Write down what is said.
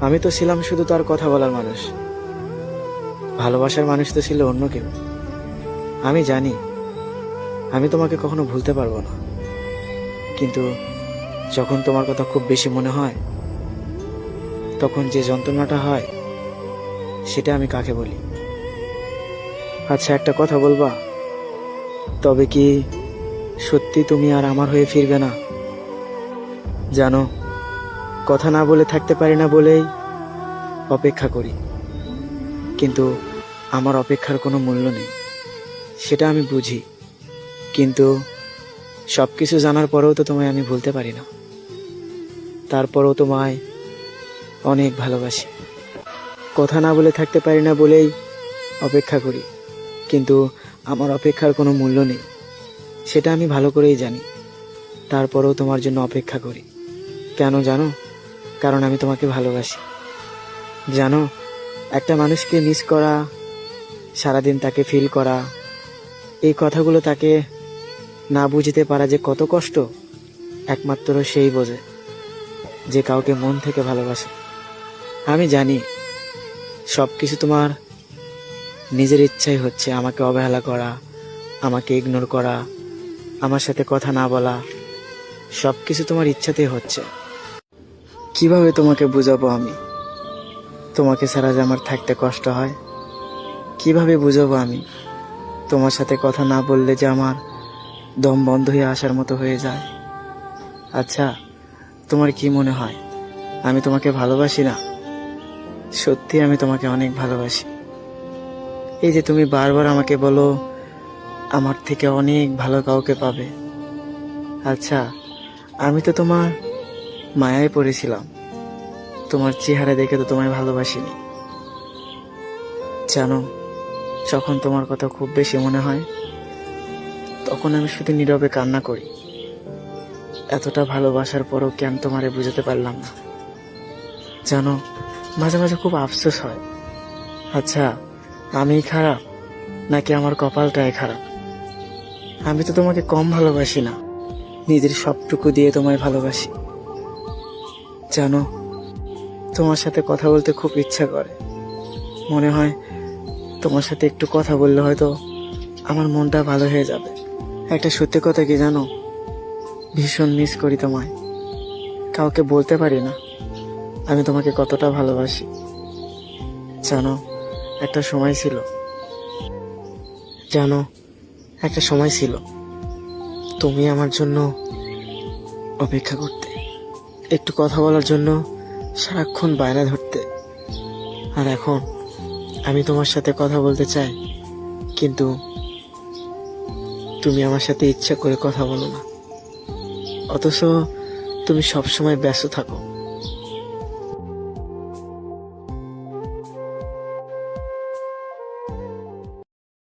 আমি তো ছিলাম শুধু তার কথা বলার মানুষ, ভালোবাসার মানুষ তো ছিল অন্য কেউ। আমি জানি আমি তোমাকে কখনো ভুলতে পারবো না, কিন্তু যখন তোমার কথা খুব বেশি মনে হয় তখন যে যন্ত্রণাটা হয় সেটা আমি কাকে বলি? আচ্ছা, একটা কথা বলবা, তবে কি সত্যি তুমি আর আমার হয়ে ফিরবে না? জানো, কথা না বলে থাকতে পারি না বলেই অপেক্ষা করি, কিন্তু আমার অপেক্ষার কোনো মূল্য নেই, সেটা আমি বুঝি। কিন্তু সবকিছু জানার পরেও তো তোমায় আমি ভুলতে পারি না, তারপরেও তোমায় অনেক ভালোবাসি। কথা না বলে থাকতে পারি না বলেই অপেক্ষা করি, কিন্তু আমার অপেক্ষার কোনো মূল্য নেই, সেটা আমি ভালো করেই জানি। তারপরেও তোমার জন্য অপেক্ষা করি। কেন জানো? কারণ আমি তোমাকে ভালোবাসি। জানো, একটা মানুষকে মিস করা, সারাদিন তাকে ফিল করা, এই কথাগুলো তাকে না বুঝতে পারা যে কত কষ্ট, একমাত্র সেই বোঝে যে কাউকে মন থেকে ভালোবাসে। আমি জানি সব কিছু তোমার নিজের ইচ্ছাই হচ্ছে, আমাকে অবহেলা করা, আমাকে ইগনোর করা, আমার সাথে কথা না বলা, সব কিছু তোমার ইচ্ছাতেই হচ্ছে। কিভাবে তোমাকে বুঝাবো আমি তোমাকে ছাড়া যে আমার থাকতে কষ্ট হয়? কিভাবে বুঝাবো আমি তোমার সাথে কথা না বললে যে আমার দম বন্ধ হয়ে আসার মতো হয়ে যায়? আচ্ছা, তোমার কি মনে হয় আমি তোমাকে ভালোবাসি না? সত্যি আমি তোমাকে অনেক ভালোবাসি। এই যে তুমি বারবার আমাকে বলো আমার থেকে অনেক ভালো কাউকে পাবে, আচ্ছা, আমি তো তোমার মায়ায় পড়েছিলাম, তোমার চেহারা দেখে তো তোমায় ভালোবাসিনি। জানো, যখন তোমার কথা খুব বেশি মনে হয় তখন আমি শুধু নীরবে কান্না করি। এতটা ভালোবাসার পরও কেন তোমারে বুঝাতে পারলাম না? জানো, মাঝে মাঝে খুব আফসোস হয়। আচ্ছা, আমি খারাপ নাকি আমার কপালটাই খারাপ? আমি তো তোমাকে কম ভালোবাসি না, নিজের সবটুকু দিয়ে তোমায় ভালোবাসি। জানো, তোমার সাথে কথা বলতে খুব ইচ্ছা করে, মনে হয় তোমার সাথে একটু কথা বললে হয়তো আমার মনটা ভালো হয়ে যাবে। একটা সত্যি কথা কি জানো, ভীষণ মিস করি তোমায়, কাউকে বলতে পারি না আমি তোমাকে কতটা ভালোবাসি। জানো, একটা সময় ছিল জানো একটা সময় ছিল তুমি আমার জন্য অপেক্ষা করতে, একটু কথা বলার জন্য সারাক্ষণ বায়না ধরতে। আর এখন আমি তোমার সাথে কথা বলতে চাই, কিন্তু তুমি আমার সাথে ইচ্ছা করে কথা বলো না, অথচ তুমি সবসময় ব্যস্ত থাকো।